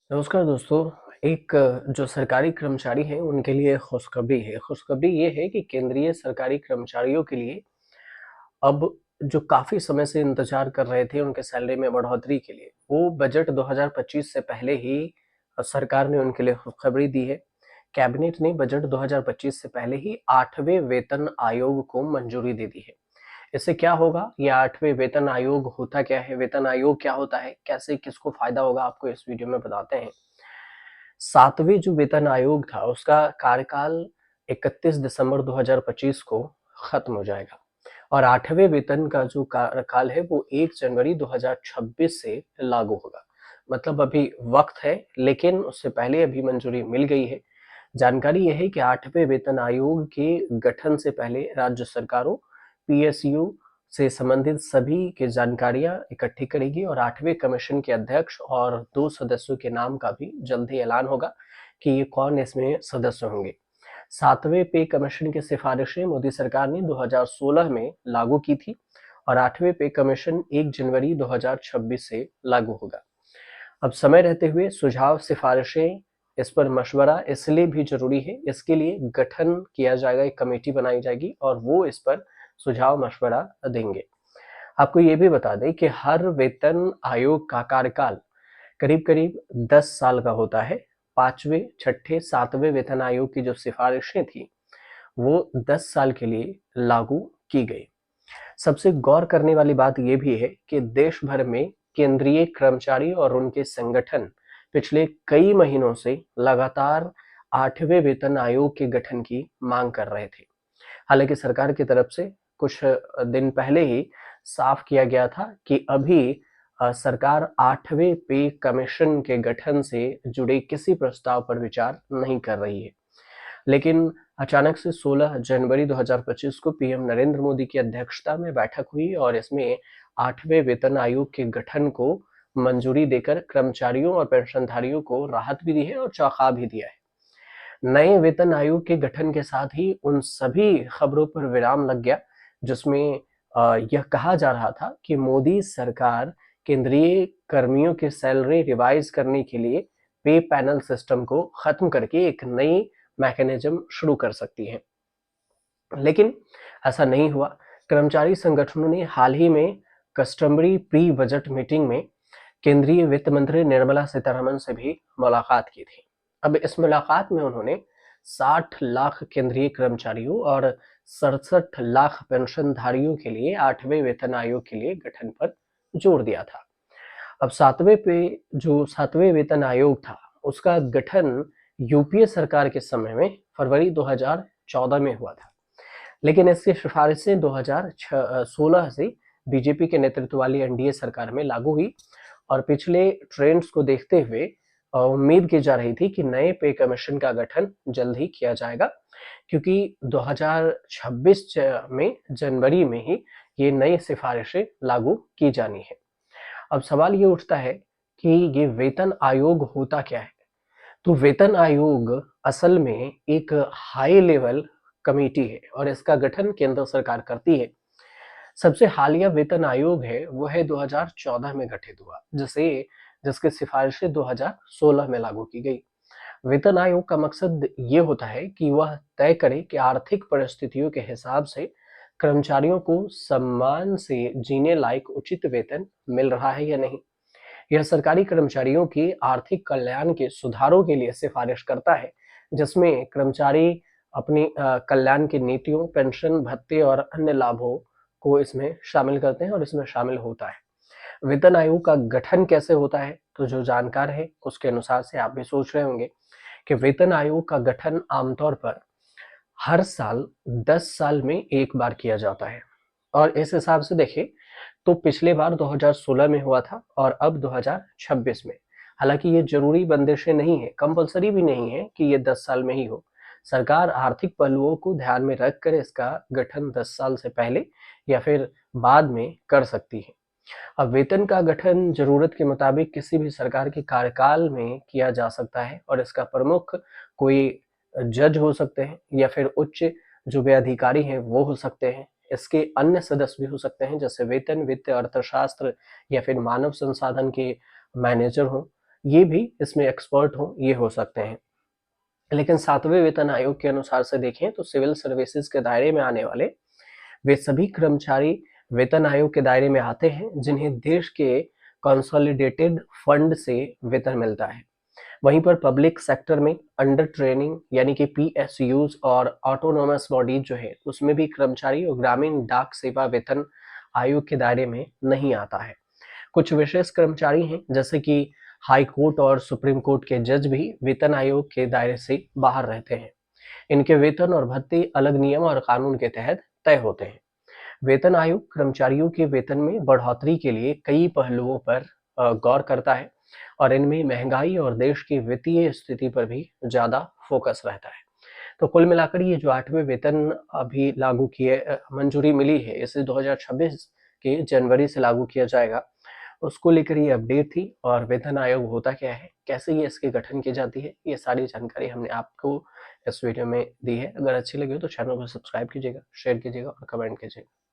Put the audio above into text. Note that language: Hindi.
नमस्कार दोस्तों। एक जो सरकारी कर्मचारी हैं उनके लिए खुशखबरी है। खुशखबरी ये है कि केंद्रीय सरकारी कर्मचारियों के लिए अब जो काफ़ी समय से इंतज़ार कर रहे थे उनके सैलरी में बढ़ोतरी के लिए, वो बजट 2025 से पहले ही सरकार ने उनके लिए खुशखबरी दी है। कैबिनेट ने बजट 2025 से पहले ही 8वें वेतन आयोग को मंजूरी दे दी है। इससे क्या होगा? ये 8वें वेतन आयोग होता क्या है? वेतन आयोग क्या होता है? कैसे किसको फ़ायदा होगा? आपको इस वीडियो में बताते हैं। 7वें जो वेतन आयोग था उसका कार्यकाल 31 दिसंबर 2025 को खत्म हो जाएगा और 8वें वेतन का जो कार्यकाल है वो 1 जनवरी 2026 से लागू होगा। मतलब अभी वक्त है, लेकिन उससे पहले अभी मंजूरी मिल गई है। जानकारी यह है कि 8वें वेतन आयोग के गठन से पहले राज्य सरकारों, पीएसयू से संबंधित सभी की जानकारियां इकट्ठी करेगी और 8वें कमीशन के अध्यक्ष और 2 सदस्यों के नाम का भी जल्द ही ऐलान होगा कि ये कौन इसमें सदस्य होंगे। 7वें पे कमीशन की सिफारिशें मोदी सरकार ने 2016 में लागू की थी और 8वें पे कमीशन 1 जनवरी 2026 से लागू होगा। अब समय रहते हुए सुझाव, सिफारिशें, इस पर मशवरा इसलिए भी जरूरी है, इसके लिए गठन किया जाएगा, एक कमेटी बनाई जाएगी और वो इस पर सुझाव मशवरा देंगे। आपको ये भी बता दें कि हर वेतन आयोग का कार्यकाल करीब करीब 10 साल का होता है। 5वें, 6ठे, 7वें वेतन आयोग की जो सिफारिशें थी वो 10 साल के लिए लागू की गई। सबसे गौर करने वाली बात यह भी है कि देश भर में केंद्रीय कर्मचारी और उनके संगठन पिछले कई महीनों से लगातार 8वें वेतन आयोग के गठन की मांग कर रहे थे। हालांकि सरकार की तरफ से कुछ दिन पहले ही साफ किया गया था कि अभी सरकार 8वें पे कमीशन के गठन से जुड़े किसी प्रस्ताव पर विचार नहीं कर रही है। लेकिन अचानक से 16 जनवरी 2025 को पीएम नरेंद्र मोदी की अध्यक्षता में बैठक हुई और इसमें 8वें वेतन आयोग के गठन को मंजूरी देकर कर्मचारियों और पेंशनधारियों को राहत भी दी है और चौंका भी दिया है। नए वेतन आयोग के गठन के साथ ही उन सभी खबरों पर विराम लग गया जिसमें यह कहा जा रहा था कि मोदी सरकार केंद्रीय कर्मियों की सैलरी रिवाइज करने के लिए पे पैनल सिस्टम को खत्म करके एक नई मैकेनिज्म शुरू कर सकती है। लेकिन ऐसा नहीं हुआ। कर्मचारी संगठनों ने हाल ही में कस्टमरी प्री बजट मीटिंग में केंद्रीय वित्त मंत्री निर्मला सीतारमण से भी मुलाकात की थी। अब इस मुलाकात में उन्होंने 60 लाख केंद्रीय कर्मचारियों और 67 लाख पेंशनधारियों के लिए 8वें वेतन आयोग के लिए गठन पर जोर दिया था। अब 7वें वेतन आयोग था उसका गठन यूपीए सरकार के समय में फरवरी 2014 में हुआ था, लेकिन इसकी सिफारिशें 2016 से बीजेपी के नेतृत्व वाली एनडीए सरकार में लागू हुई और पिछले ट्रेंड्स को देखते हुए उम्मीद की जा रही थी कि नए पे कमीशन का गठन जल्द ही किया जाएगा, क्योंकि 2026 में जनवरी में ही ये नई सिफारिशें लागू की जानी है। अब सवाल ये उठता है कि ये वेतन आयोग होता क्या है? तो वेतन आयोग असल में एक हाई लेवल कमेटी है और इसका गठन केंद्र सरकार करती है। सबसे हालिया वेतन आयोग है वो है 2014 में गठित हुआ, जिसकी सिफारिशें 2016 में लागू की गई। वेतन आयोग का मकसद ये होता है कि वह तय करे कि आर्थिक परिस्थितियों के हिसाब से कर्मचारियों को सम्मान से जीने लायक उचित वेतन मिल रहा है या नहीं। यह सरकारी कर्मचारियों की आर्थिक कल्याण के सुधारों के लिए सिफारिश करता है, जिसमें कर्मचारी अपनी कल्याण की नीतियों, पेंशन, भत्ते और अन्य लाभों को इसमें शामिल करते हैं और इसमें शामिल होता है। वेतन आयोग का गठन कैसे होता है? तो जो जानकार है उसके अनुसार से आप भी सोच रहे होंगे कि वेतन आयोग का गठन आमतौर पर हर साल 10 साल में एक बार किया जाता है और इस हिसाब से देखें तो पिछले बार 2016 में हुआ था और अब 2026 में। हालांकि ये जरूरी बंदिशें नहीं है, कंपलसरी भी नहीं है कि ये 10 साल में ही हो। सरकार आर्थिक पहलुओं को ध्यान में रखकर इसका गठन 10 साल से पहले या फिर बाद में कर सकती है। अब वेतन का गठन जरूरत के मुताबिक किसी भी सरकार के कार्यकाल में किया जा सकता है और इसका प्रमुख कोई जज हो सकते हैं या फिर उच्च जो भी अधिकारी हैं वो हो सकते हैं। इसके अन्य सदस्य भी हो सकते हैं जैसे वेतन, वित्त, अर्थशास्त्र या फिर मानव संसाधन के मैनेजर हो ये भी इसमें एक्सपर्ट हों, ये हो सकते हैं। लेकिन 7वें वेतन आयोग के अनुसार से देखें तो सिविल सर्विसेज के दायरे में आने वाले वे सभी कर्मचारी वेतन आयोग के दायरे में आते हैं जिन्हें देश के कंसोलिडेटेड फंड से वेतन मिलता है। वहीं पर पब्लिक सेक्टर में अंडर ट्रेनिंग यानी कि पीएसयूज और ऑटोनोमस बॉडीज जो है उसमें भी कर्मचारी और ग्रामीण डाक सेवा वेतन आयोग के दायरे में नहीं आता है। कुछ विशेष कर्मचारी हैं जैसे कि हाई कोर्ट और सुप्रीम कोर्ट के जज भी वेतन आयोग के दायरे से बाहर रहते हैं। इनके वेतन और भत्ते अलग नियम और कानून के तहत तय होते हैं। वेतन आयोग कर्मचारियों के वेतन में बढ़ोतरी के लिए कई पहलुओं पर गौर करता है और इनमें महंगाई और देश की वित्तीय स्थिति पर भी ज्यादा फोकस रहता है। तो कुल मिलाकर ये जो 8वें वेतन अभी लागू किए मंजूरी मिली है, इसे 2026 के जनवरी से लागू किया जाएगा। उसको लेकर ये अपडेट थी। और वेतन आयोग होता क्या है, कैसे ये इसकी गठन की जाती है, ये सारी जानकारी हमने आपको इस वीडियो में दी है। अगर अच्छी लगी हो तो चैनल को सब्सक्राइब कीजिएगा, शेयर कीजिएगा और कमेंट कीजिएगा।